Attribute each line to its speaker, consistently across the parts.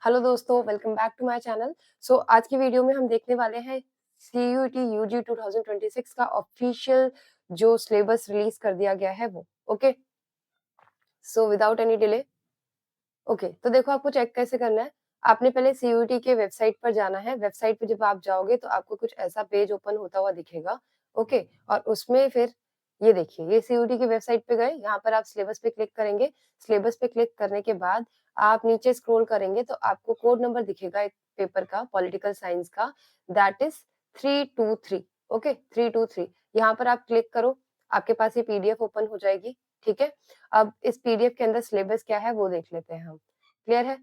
Speaker 1: Hello दोस्तों, welcome back to my channel. आज की वीडियो में हम देखने वाले हैं सीयूईटी यूजी 2026 का ऑफिशियल जो सिलेबस रिलीज कर दिया गया है वो। Okay, without any delay, okay, तो देखो आपको चेक कैसे करना है। आपने पहले सीयूईटी के वेबसाइट पर जाना है। वेबसाइट पे जब आप जाओगे तो आपको कुछ ऐसा पेज ओपन होता हुआ दिखेगा। ओके, और उसमें फिर ये देखिए, ये सीयूईटी की वेबसाइट पे गए, यहाँ पर आप सिलेबस पे क्लिक करेंगे। सिलेबस पे क्लिक करने के बाद आप नीचे स्क्रॉल करेंगे तो आपको कोड नंबर दिखेगा एक पेपर का, पॉलिटिकल साइंस का, दैट इज 323। ओके, 323, यहाँ पर आप क्लिक करो, आपके पास ये पीडीएफ ओपन हो जाएगी। ठीक है, अब इस पीडीएफ के अंदर सिलेबस क्या है वो देख लेते हैं हम। क्लियर है?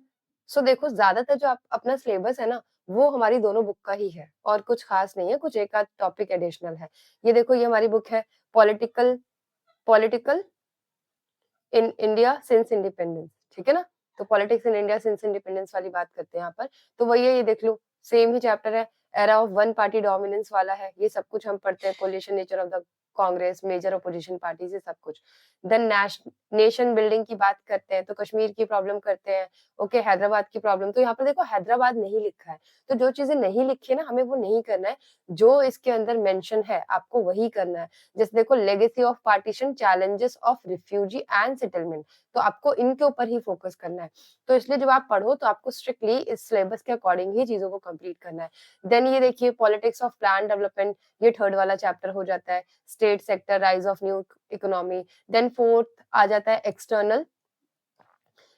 Speaker 1: देखो, ज्यादातर जो आप अपना सिलेबस है ना, वो हमारी दोनों बुक का ही है और कुछ खास नहीं है, कुछ एक आध टॉपिक एडिशनल है। ये देखो, ये हमारी बुक है, political political in India since independence. ठीक है ना? तो politics in India since independence वाली बात करते हैं यहाँ पर। तो वही है, ये देख लो, सेम ही चैप्टर है। Era of one party dominance वाला है, ये सब कुछ हम पढ़ते हैं। Coalition nature of the Congress, major opposition parties, ये सब कुछ। देन नेशन बिल्डिंग की बात करते हैं तो कश्मीर की प्रॉब्लम करते हैं। ओके, हैदराबाद की प्रॉब्लम, तो यहाँ पर देखो हैदराबाद नहीं लिखा है। तो जो चीजें नहीं लिखी है ना, हमें वो नहीं करना है। जो इसके अंदर मेंशन है आपको वही करना है। जैसे देखो, legacy of partition, challenges of refugee and settlement, तो आपको इनके ऊपर ही फोकस करना है। तो इसलिए जब आप पढ़ो तो आपको स्ट्रिक्टली इस सिलेबस के अकॉर्डिंग ही चीजों को कंप्लीट करना है। देन ये देखिए, पॉलिटिक्स ऑफ प्लान डेवलपमेंट, ये थर्ड वाला चैप्टर हो जाता है। State sector, rise of new economy. Then fourth आ जाता है एक्सटर्नल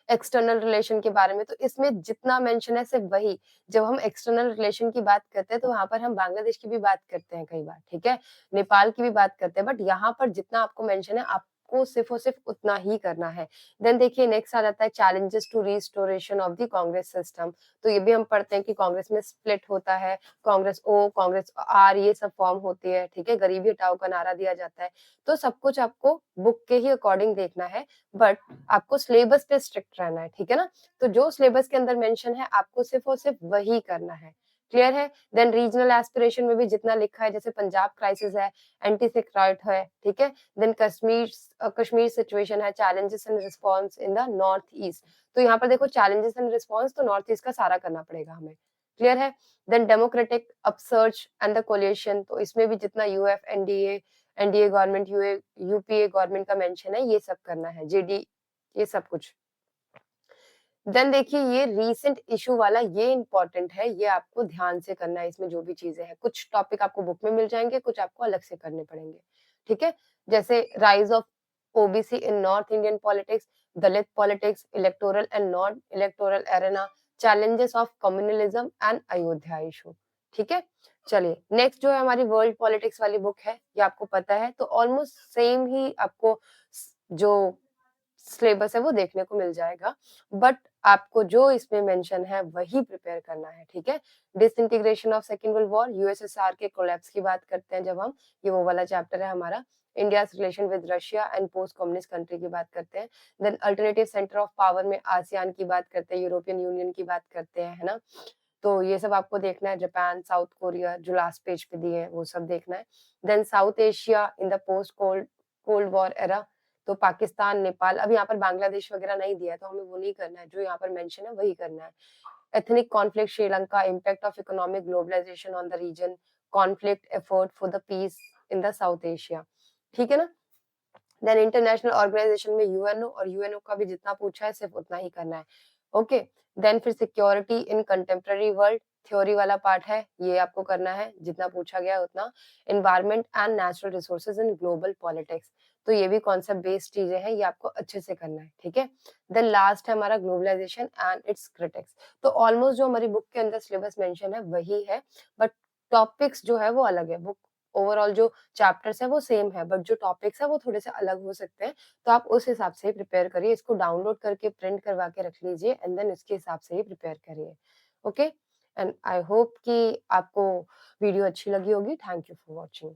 Speaker 1: एक्सटर्नल रिलेशन के बारे में। तो इसमें जितना मेंशन है सिर्फ वही। जब हम एक्सटर्नल रिलेशन की बात करते हैं तो वहां पर हम बांग्लादेश की भी बात करते हैं कई बार, ठीक है, नेपाल की भी बात करते हैं, बट यहाँ पर जितना आपको मेंशन है आपको सिर्फ और सिर्फ उतना ही करना है। देन देखिए, नेक्स्ट आ जाता है challenges to restoration of the Congress system. तो ये भी हम पढ़ते हैं कि कांग्रेस में स्प्लिट होता है, कांग्रेस ओ, कांग्रेस आर, ये सब फॉर्म होती है। ठीक है, गरीबी हटाओ का नारा दिया जाता है। तो सब कुछ आपको बुक के ही अकॉर्डिंग देखना है, बट आपको सिलेबस पे स्ट्रिक्ट रहना है। ठीक है ना? तो जो सिलेबस के अंदर मेंशन है आपको सिर्फ और सिर्फ वही करना है। क्लियर है? देन रीजनल एस्पिरेशन में भी जितना लिखा है, जैसे पंजाब क्राइसिस है, एंटी सेक्राइट है, ठीक है, देन कश्मीर सिचुएशन है, challenges and response in the north east. तो यहाँ पर देखो, चैलेंजेस एंड रिस्पॉन्स तो नॉर्थ ईस्ट का सारा करना पड़ेगा हमें। क्लियर है? Then democratic upsurge and the coalition, तो इसमें भी जितना UF, NDA government, UPA government का मेंशन है, ये सब करना है। जेडी, ये सब कुछ। देन देखिए, ये रीसेंट इशू वाला, ये इंपॉर्टेंट है, ये आपको ध्यान से करना है। इसमें जो भी चीजें हैं, कुछ टॉपिक आपको बुक में मिल जाएंगे, कुछ आपको अलग से करने पड़ेंगे। ठीक है, जैसे rise of OBC in north Indian politics, Dalit politics, electoral and non electoral arena, challenges of communalism and Ayodhya issue. ठीक है, चलिए नेक्स्ट जो है हमारी वर्ल्ड पॉलिटिक्स वाली बुक है, ये आपको पता है, तो ऑलमोस्ट सेम ही आपको जो सिलेबस है वो देखने को मिल जाएगा, बट आपको जो इसमें मेंशन है वही प्रिपेयर करना है। ठीक है, disintegration of second world war, USSR के कोलैप्स की बात करते हैं जब हम, ये वो वाला चैप्टर है हमारा। India relation with Russia and post communist country की बात करते हैं। Then alternative centre of power में आसियान की बात करते हैं, यूरोपियन यूनियन की बात करते हैं, है ना? तो ये सब आपको देखना है। जापान, साउथ कोरिया जो लास्ट पेज पे दिए हैं वो सब देखना है। Then South Asia in the post cold cold war era, तो पाकिस्तान, नेपाल, अब यहाँ पर बांग्लादेश वगैरह नहीं दिया है तो हमें वो नहीं करना है, जो यहाँ पर मेंशन है वही करना है। Ethnic conflict Sri Lanka, impact of economic globalization on the region, conflict effort for the peace in the South Asia. ठीक है ना? देन इंटरनेशनल ऑर्गेनाइजेशन में यूएनओ, और यूएनओ का भी जितना पूछा है सिर्फ उतना ही करना है। ओके, देन फिर security in contemporary world, theory वाला पार्ट है, ये आपको करना है, जितना पूछा गया है उतना। Environment and natural resources in global politics, तो ये भी कॉन्सेप्ट बेस्ड चीजें हैं, ये आपको अच्छे से करना है। ठीक है, देन लास्ट है हमारा ग्लोबलाइजेशन एंड इट्स क्रिटिक्स। तो ऑलमोस्ट जो हमारी बुक के अंदर सिलेबस मेंशन है वही है, बट टॉपिक्स जो है वो अलग है। बुक ओवरऑल जो चैप्टर्स है वो सेम है, बट जो टॉपिक्स है वो थोड़े से अलग हो सकते हैं। तो आप उस हिसाब से ही प्रिपेयर करिए, इसको डाउनलोड करके प्रिंट करवा के रख लीजिए एंड देन इसके हिसाब से ही प्रिपेयर करिए। ओके, एंड आई होप कि आपको वीडियो अच्छी लगी होगी। Thank you for watching.